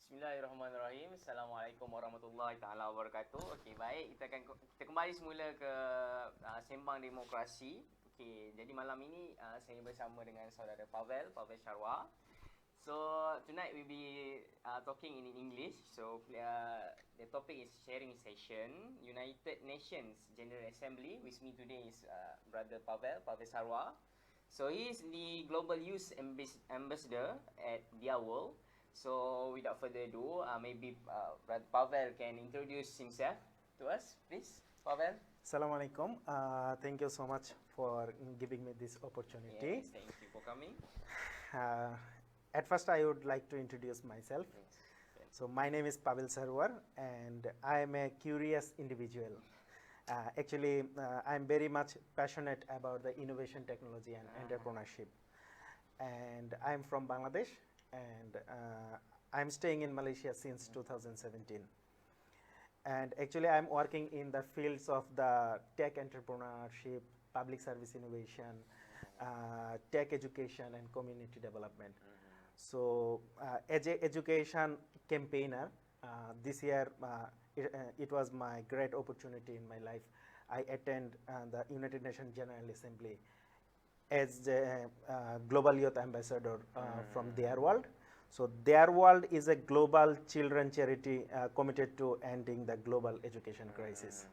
Bismillahirrahmanirrahim. Assalamualaikum warahmatullahi taala wabarakatuh. Okey, baik. Kita kembali semula ke sembang demokrasi. Okey, jadi malam ini saya bersama dengan saudara Pavel Sharwa. So tonight we'll be talking in English. So the topic is sharing session, United Nations General Assembly. With me today is brother Pavel Sharwa. So he is the Global Youth Ambassador at TheirWorld. So without further ado, maybe Brother Pavel can introduce himself to us, please. Pavel. Assalamualaikum. Thank you so much for giving me this opportunity. Yes, thank you for coming. At first, I would like to introduce myself. Yes. So my name is Pavel Sarwar, and I am a curious individual. Actually, I'm very much passionate about the innovation, technology, and entrepreneurship. And I'm from Bangladesh, and I'm staying in Malaysia since 2017. And actually, I'm working in the fields of the tech entrepreneurship, public service innovation, tech education, and community development. So, as an education campaigner, this year it was my great opportunity in my life. I attend the United Nations General Assembly as the Global Youth Ambassador from TheirWorld. So TheirWorld is a global children charity committed to ending the global education crisis.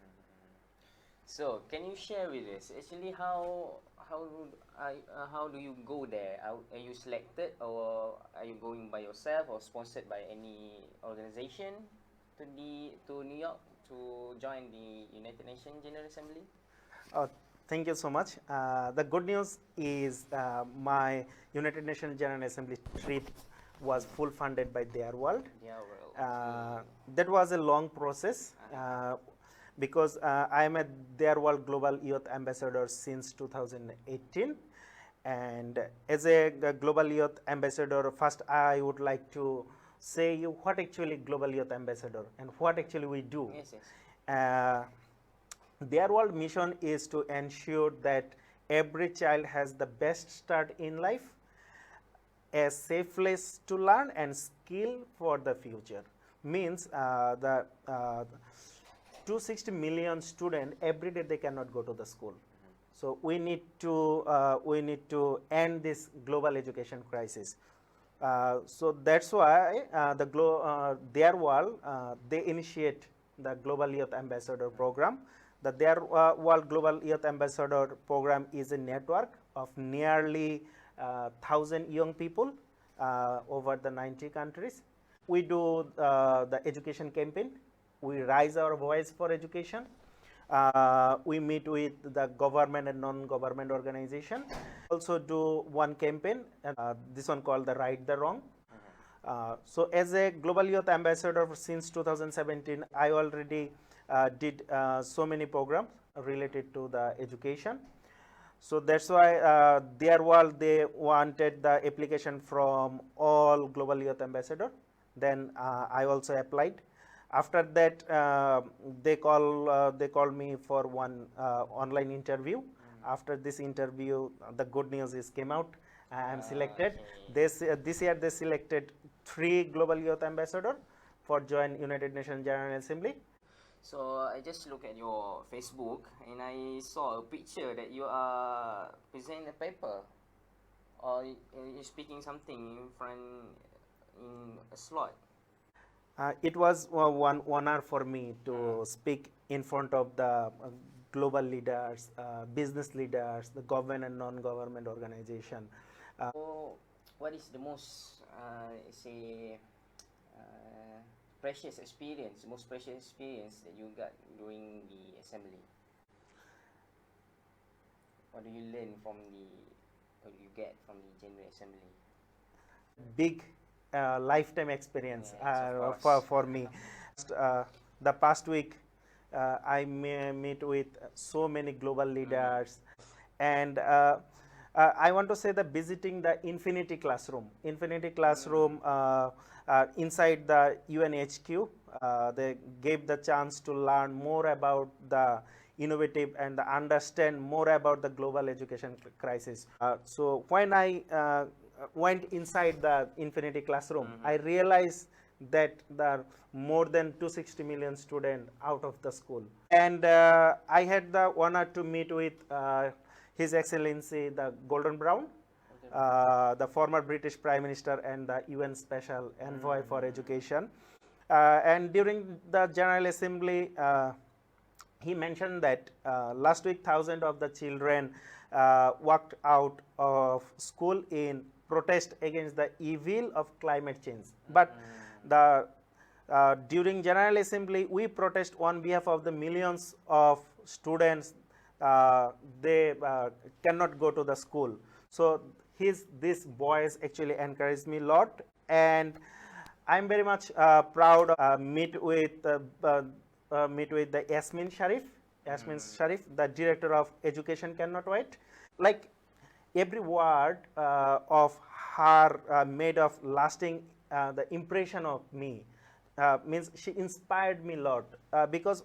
So can you share with us actually how do you go there? Are you selected, or are you going by yourself, or sponsored by any organization to New York to join the United Nations General Assembly? Thank you so much. The good news is my United Nations General Assembly trip was full funded by TheirWorld. That was a long process because I am a TheirWorld Global Youth Ambassador since 2018. And as a Global Youth Ambassador, first I would like to say you what actually Global Youth Ambassador and what actually we do. Yes. TheirWorld mission is to ensure that every child has the best start in life, a safe place to learn, and skill for the future. Means the 260 million students every day they cannot go to the school. So we need to end this global education crisis. So that's why TheirWorld they initiate the Global Youth Ambassador program. The TheirWorld Global Youth Ambassador program is a network of nearly 1,000 young people over the 90 countries. We do the education campaign. We raise our voice for education. We meet with the government and non-government organization. Also do one campaign, this one called the Right the Wrong. So as a Global Youth Ambassador since 2017, I already did so many programs related to the education. So that's why TheirWorld they wanted the application from all Global Youth Ambassador. Then I also applied. After that, they called me for one online interview. After this interview, the good news is came out. I am selected. Okay. This year they selected 3 Global Youth Ambassador for join United Nations General Assembly. So I just look at your Facebook and I saw a picture that you are presenting a paper, or you're speaking something in a slot. It was one honor for me to speak in front of the global leaders, business leaders, the government and non-government organization. So what is the most precious experience that you got during the assembly? What do you get from the General Assembly? Big lifetime experience Yes, for me. The past week, I meet with so many global leaders, and I want to say that visiting the Infinity Classroom. Inside the UNHQ, they gave the chance to learn more about the innovative and understand more about the global education crisis. So when I went inside the Infinity Classroom, I realized that there are more than 260 million students out of the school. And I had the honor to meet with His Excellency the Golden Brown, the former British Prime Minister and the UN Special Envoy for Education. And during the General Assembly, he mentioned that last week thousands of the children walked out of school in protest against the evil of climate change. But the during General Assembly, we protest on behalf of the millions of students. They cannot go to the school. So this voice actually encouraged me a lot, and I'm very much proud meet with the Yasmin Sharif, the director of Education Cannot Wait. Like every word of her made of lasting the impression of me. Means she inspired me a lot because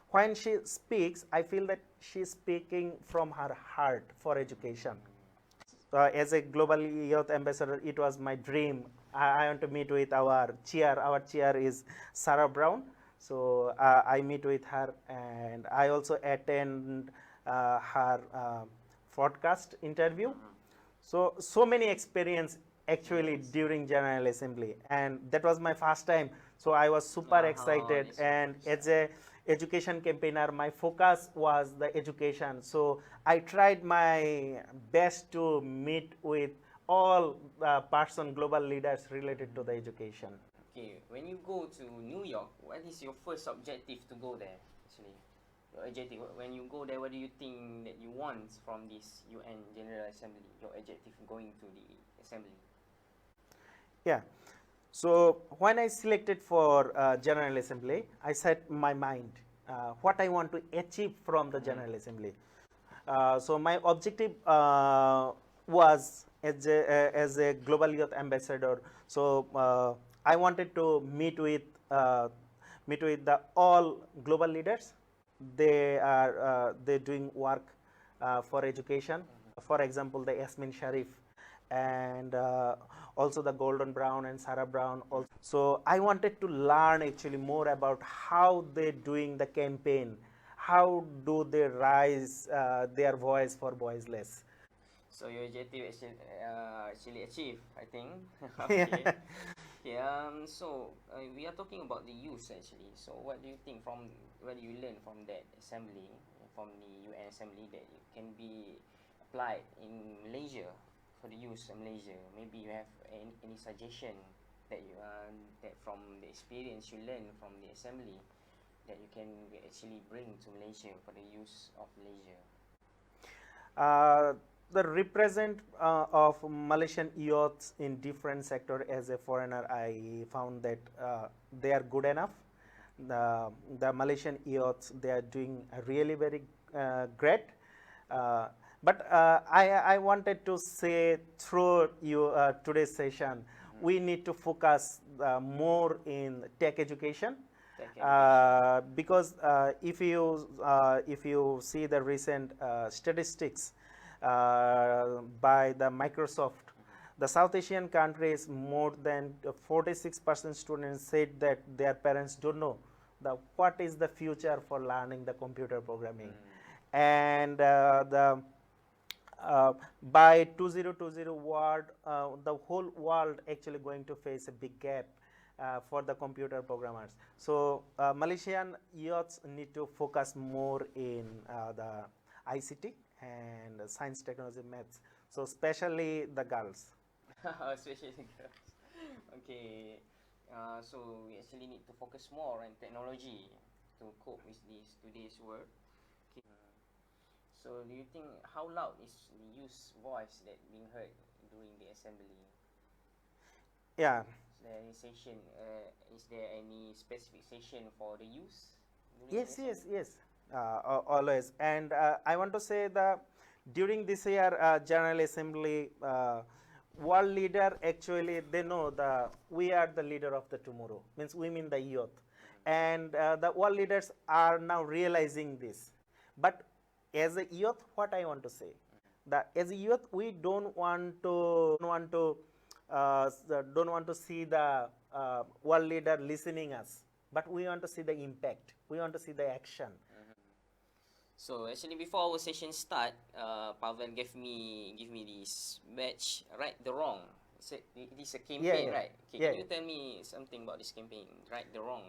when she speaks, I feel that she's speaking from her heart for education. As a global youth ambassador, it was my dream. I want to meet with our chair. Our chair is Sarah Brown. So I meet with her, and I also attend her podcast interview. So many experience actually during General Assembly, and that was my first time. So I was super excited, and as a education campaigner, my focus was the education. So I tried my best to meet with all global leaders related to the education. Okay, when you go to New York, what is your first objective to go there? Actually, your objective. When you go there, what do you think that you want from this UN General Assembly? Your objective going to the assembly? Yeah. So when I selected for General Assembly, I set my mind what I want to achieve from the General Assembly. So my objective was as a global youth ambassador. So I wanted to meet with the all global leaders. They doing work for education. For example, the Yasmin Sharif, and also the Golden Brown and Sarah Brown. Also. So I wanted to learn actually more about how they doing the campaign, how do they raise their voice for voiceless. So your objective actually achieved, I think. Okay. Okay. So we are talking about the youth actually. So what do you think what do you learn from that assembly, from the UN assembly that can be applied in Malaysia? For the youth of Malaysia, maybe you have any suggestion that you that from the experience you learn from the assembly that you can actually bring to Malaysia for the youth of Malaysia? The represent of Malaysian youths in different sector as a foreigner, I found that they are good enough. The Malaysian youths, they are doing really very great. But I wanted to say through today's session, we need to focus more in tech education. Because if you see the recent statistics by the Microsoft, the South Asian countries, more than 46% students said that their parents don't know what is the future for learning the computer programming. And by 2020 world, the whole world actually going to face a big gap for the computer programmers. So Malaysian youths need to focus more in the ICT and science, technology, maths. So especially the girls. Especially the girls. Okay. So we actually need to focus more on technology to cope with this today's world. Okay. So do you think how loud is the youth voice that being heard during the assembly? Yeah. Is there any session? Is there any specific session for the youth? Yes. Always. And I want to say that during this year General Assembly, world leader actually they know we are the leader of the tomorrow. Means we mean the youth, and the world leaders are now realizing this. But as a youth, what I want to say, that as a youth we don't want to don't want to see the world leader listening us, but we want to see the impact. We want to see the action. So actually, before our session start, Pavel gave me this badge, right the wrong. It is a campaign, Yeah. right? Okay, Yeah. can you tell me something about this campaign, right the wrong,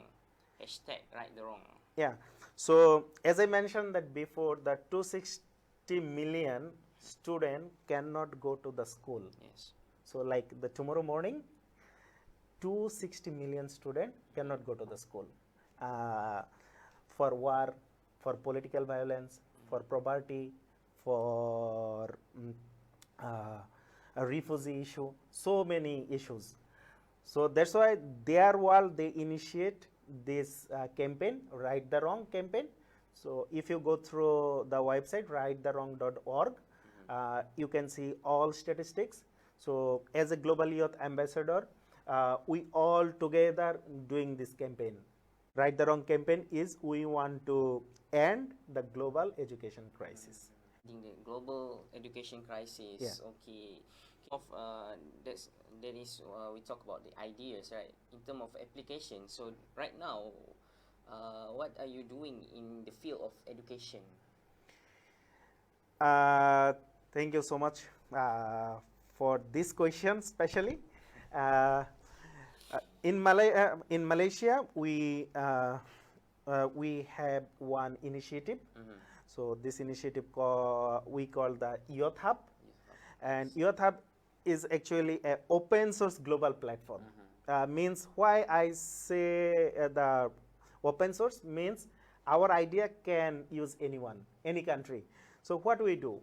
hashtag right the wrong? Yeah. So as I mentioned that before, the 260 million student cannot go to the school. Yes. So like the tomorrow morning, 260 million student cannot go to the school for war, for political violence, for poverty, for a refugee issue, so many issues. So that's why Theirworld they initiate this campaign, Right the Wrong campaign. So if you go through the website righttherewrong.org, you can see all statistics. So as a global youth ambassador, we all together doing this campaign. Right the Wrong campaign is we want to end the global education crisis. In the global education crisis, Yeah. okay. Of that is we talk about the ideas, right? In terms of application. So right now, what are you doing in the field of education? Thank you so much for this question, especially. Uh, in Malaysia, we have one initiative. So this initiative we call the Youth Hub, and Youth Hub is actually an open source global platform. Means why I say the open source means our idea can use anyone, any country. So what we do,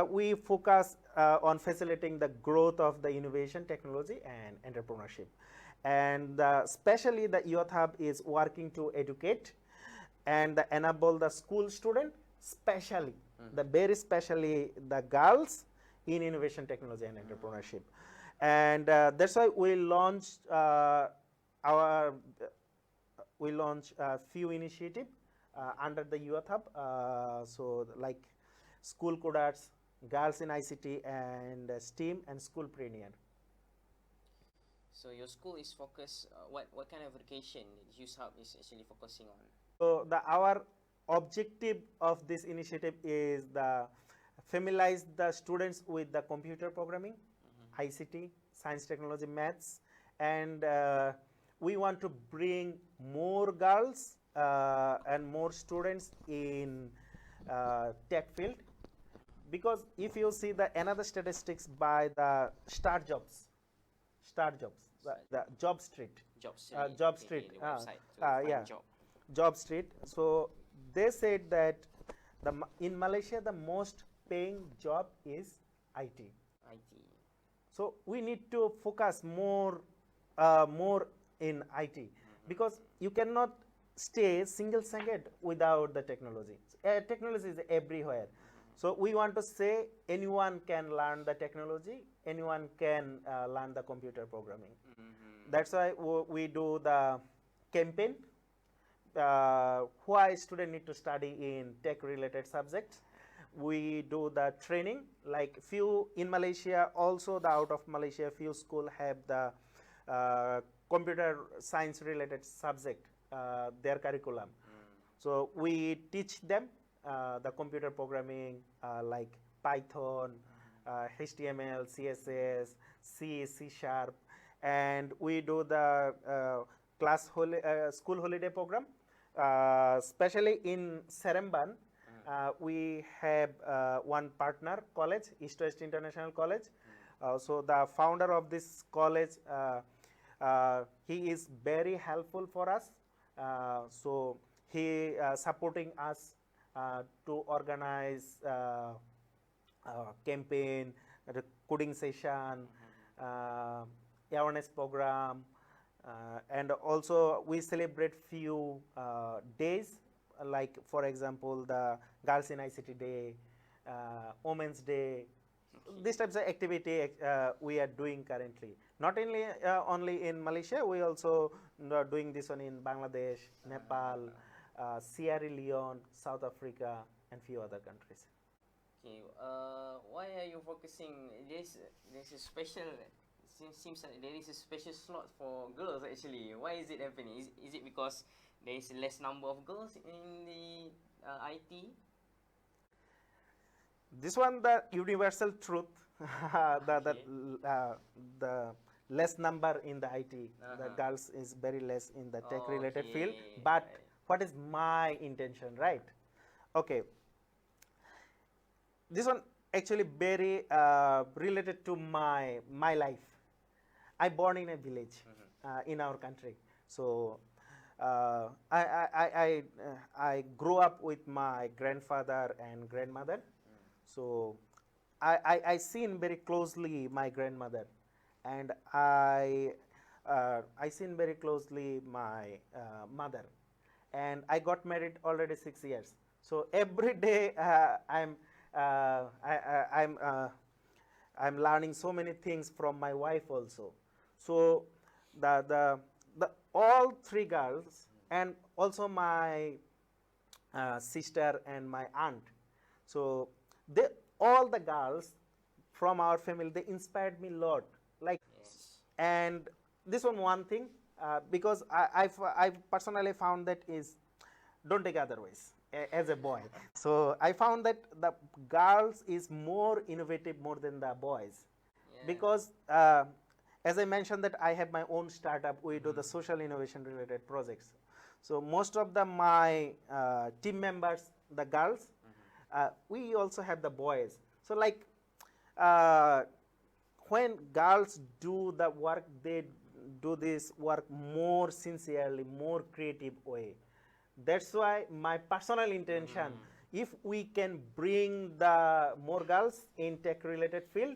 we focus on facilitating the growth of the innovation, technology, and entrepreneurship. And especially the Youth Hub is working to educate and enable the school student, especially, the very especially the girls in innovation, technology, and entrepreneurship. And that's why we launched we launched a few initiatives under the Youth Hub. So like school coders, girls in ICT and STEAM, and schoolpreneur. So your school is focused. What kind of education Youth Hub is actually focusing on? So our objective of this initiative is the familiarize the students with the computer programming, ICT, science, technology, maths, and we want to bring more girls and more students in tech field, because if you see the another statistics by the Start Jobs, the Job Street, Job Street, the website to find yeah, job. Job Street. So they said that in Malaysia the most paying job is IT. IT. So we need to focus more in IT, because you cannot stay single second without the technology. Technology is everywhere. So we want to say anyone can learn the technology, anyone can learn the computer programming. That's why we do the campaign. Why students need to study in tech related subjects. We do the training, like few in Malaysia, also the out of Malaysia, few school have the computer science related subject, their curriculum. So we teach them the computer programming like Python, HTML, CSS, C, C Sharp, and we do the school holiday program, especially in Seremban. We have one partner college, East West International College. So the founder of this college, he is very helpful for us. So he supporting us to organize campaign, coding session, awareness program, and also we celebrate few days, like for example the Girls in ICT Day, Women's Day. These types of activity we are doing currently. Not only in Malaysia, we also doing this one in Bangladesh, Nepal, Sierra Leone, South Africa, and few other countries. Okay. Why are you focusing this? This is special seems like there is a special slot for girls actually. Why is it happening? Is it because there is less number of girls in the IT? This one, the universal truth, Okay. the less number in the IT, the girls is very less in the tech related field. Okay. But what is my intention, right? Okay, this one actually very related to my life. I born in a village in our country, so I grew up with my grandfather and grandmother. So I seen very closely my grandmother, and I seen very closely my mother, and I got married already 6 years. So every day I'm learning so many things from my wife also. So the all three girls and also my sister and my aunt. So they all the girls from our family, they inspired me a lot. Like, Yes. and this one thing, because I personally found that is, don't take otherwise as a boy. So I found that the girls is more innovative more than the boys, Yeah. because as I mentioned that I have my own startup. We do the social innovation related projects. So most of my team members, the girls, we also have the boys. So like uh, when girls do the work, they do this work more sincerely, more creative way. That's why my personal intention, if we can bring the more girls in tech related field,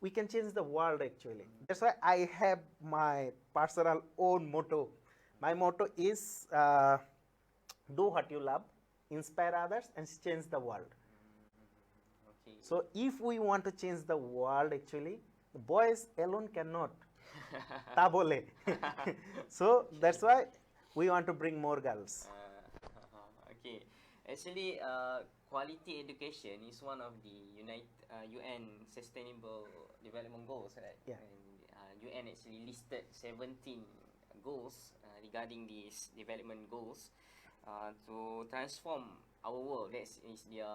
we can change the world actually. That's why I have my personal own motto. My motto is do what you love, inspire others, and change the world. Okay. So if we want to change the world actually, the boys alone cannot. Ta bole. So that's why we want to bring more girls. Okay. Actually, quality education is one of the UN Sustainable Development Goals, right? Yeah. And UN actually listed 17 goals regarding these development goals to transform our world. That is their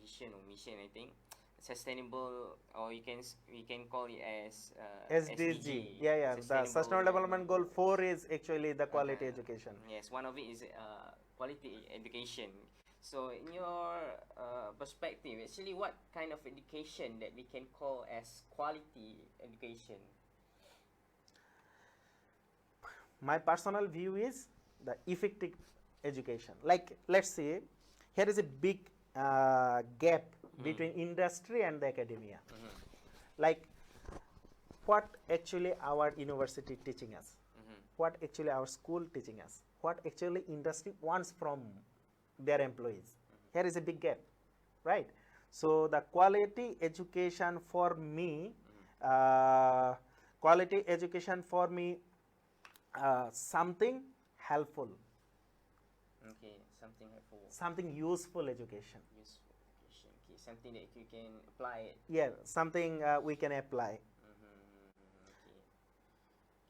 vision or mission, I think. Sustainable, or we can call it as SDG. Yeah. The Sustainable Development Goal 4 is actually the quality education. Yes, one of it is quality education. So, in your perspective, actually, what kind of education that we can call as quality education? My personal view is the effective education. Like, let's say, here is a big gap between industry and the academia. Like, what actually our university teaching us, what actually our school teaching us, what actually industry wants from their employees. Here is a big gap, right? So the quality education for me, something helpful, Okay, something helpful. something useful education. Useful education. Okay, something that you can apply. Yeah, something we can apply. Okay.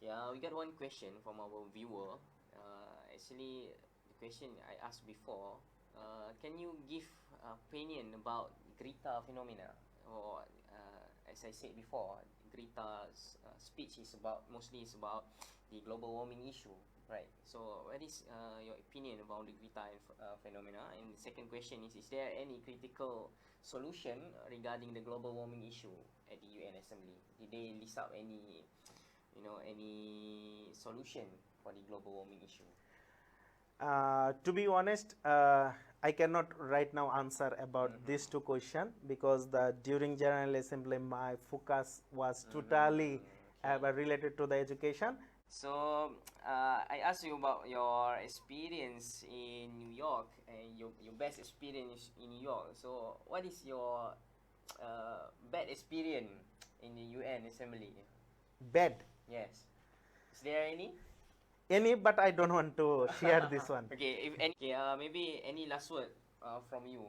Okay, we got one question from our viewer. Actually, the question I asked before, can you give opinion about Greta phenomena? Or, as I said before, Greta's speech is mostly about the global warming issue, right? So, what is your opinion about the Greta phenomena? And the second question is there any critical solution regarding the global warming issue at the UN Assembly? Did they list out any solution for the global warming issue? To be honest, I cannot right now answer about these two questions, because during General Assembly my focus was totally related to the education. So, I asked you about your experience in New York and your best experience in New York. So, what is your bad experience in the UN Assembly? Bad. Yes. Is there any? Any, but I don't want to share this one. Okay, if any, okay, maybe any last word from you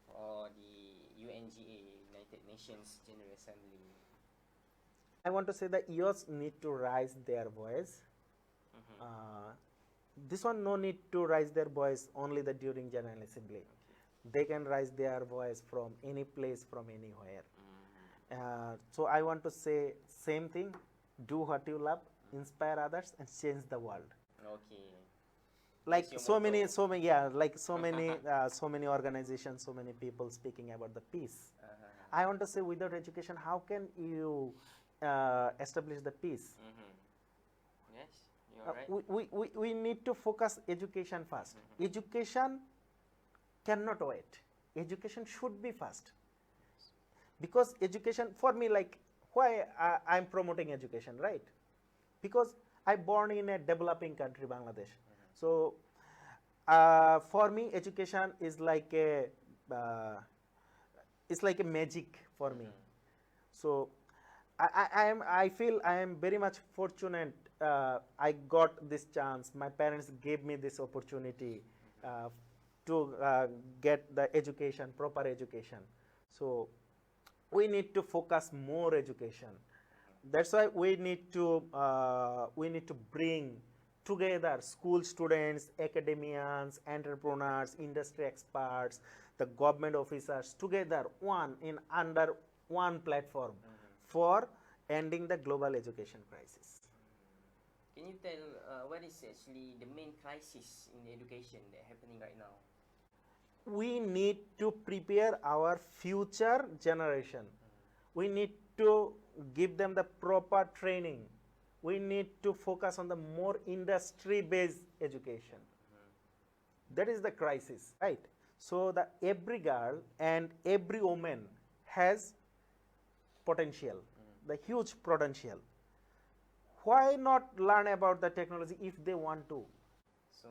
for the UNGA, United Nations General Assembly. I want to say that youths need to raise their voice. This one no need to raise their voice only the during General Assembly. They can raise their voice from any place, from anywhere. So I want to say same thing, do what you love, inspire others and change the world. Okay. Like That's your so many, motto. so many, yeah, like so many, so many organizations, so many people speaking about the peace. I want to say without education, how can you establish the peace? Yes, you're right. We need to focus education first. Education cannot wait. Education should be fast. Because education, for me, like, why I'm promoting education, right? Because I born in a developing country, Bangladesh. So, for me, education is like a, it's like a magic for me. So, I feel I am very much fortunate. I got this chance. My parents gave me this opportunity to get the education, proper education. So, we need to focus more education. That's why we need to bring together school students, academians, entrepreneurs, industry experts, the government officers together under one platform for ending the global education crisis. Can you tell what is actually the main crisis in education that happening right now? We need to prepare our future generation. We need to give them the proper training. We need to focus on the more industry-based education. That is the crisis, right? So that every girl and every woman has potential, the huge potential. Why not learn about the technology if they want to? So,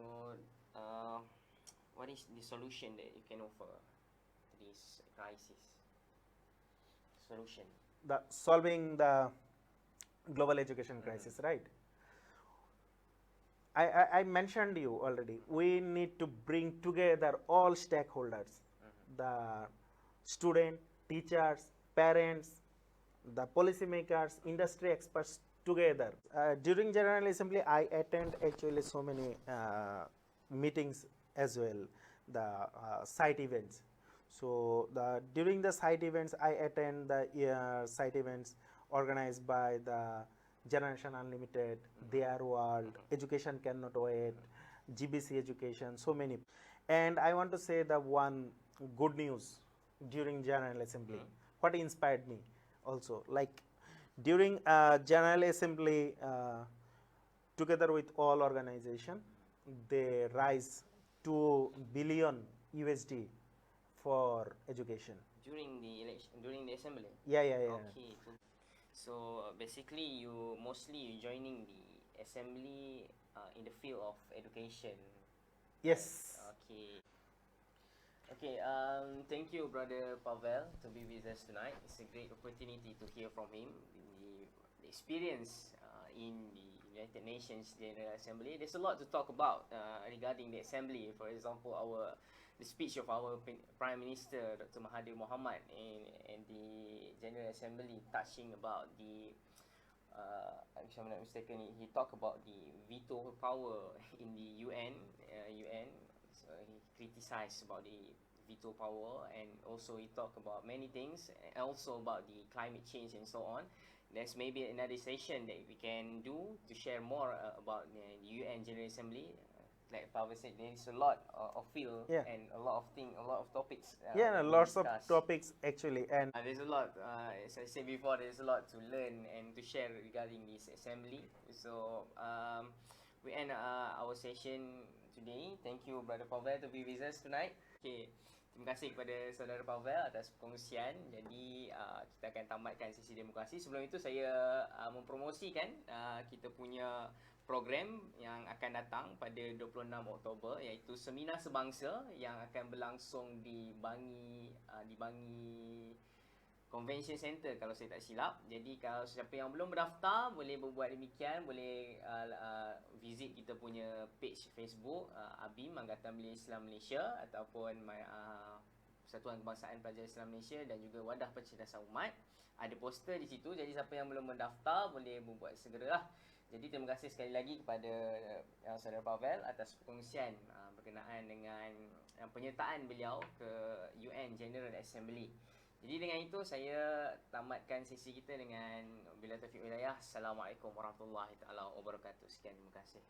what is the solution that you can offer to this crisis? Solution. The solving the global education crisis, right? I mentioned you already. We need to bring together all stakeholders, the student, teachers, parents, the policymakers, industry experts together. During General Assembly, I attend actually so many meetings as well, the site events. So during the site events, I attend the site events organized by the Generation Unlimited, Theirworld, Education Cannot Wait, GBC Education, so many. And I want to say the one good news during General Assembly, what inspired me also, like during General Assembly, together with all organization, they raise 2 billion USD for education. During the election, during the assembly? Yeah. Okay. So basically, you joining the assembly in the field of education. Yes. Okay. Okay. Thank you, Brother Pavel, to be with us tonight. It's a great opportunity to hear from him the experience in the United Nations General Assembly. There's a lot to talk about regarding the assembly. For example, the speech of our Prime Minister Dr. Mahathir Mohamad in the General Assembly, touching about the if I'm not mistaken, he talked about the veto power in the UN. So he criticized about the veto power, and also he talked about many things, and also about the climate change and so on. There's maybe another session that we can do to share more about the UN General Assembly. Like Pavel said, there's a lot of field and a lot of topics. Lots of topics actually, and there's a lot. As I said before, there's a lot to learn and to share regarding this assembly. So we end our session today. Thank you, Brother Pavel, to be with us tonight. Okay. Terima kasih kepada Saudara Pavel atas perkongsian. Jadi kita akan tamatkan sesi demokrasi. Sebelum itu saya mempromosikan kita punya program yang akan datang pada 26 Oktober, iaitu Seminar Sebangsa yang akan berlangsung di Bangi Convention Center kalau saya tak silap. Jadi kalau siapa yang belum berdaftar boleh berbuat demikian, boleh visit kita punya page Facebook ABIM Angkatan Belia Islam Malaysia, ataupun Persatuan Kebangsaan Pelajar Islam Malaysia dan juga Wadah Pencerdasan Umat. Ada poster di situ, jadi siapa yang belum mendaftar boleh membuat segeralah. Jadi terima kasih sekali lagi kepada Saudara Pavel atas perkongsian berkenaan dengan penyertaan beliau ke UN General Assembly. Jadi dengan itu saya tamatkan sesi kita dengan bila taufiq hidayah. Assalamualaikum warahmatullahi taala wabarakatuh. Sekian, terima kasih.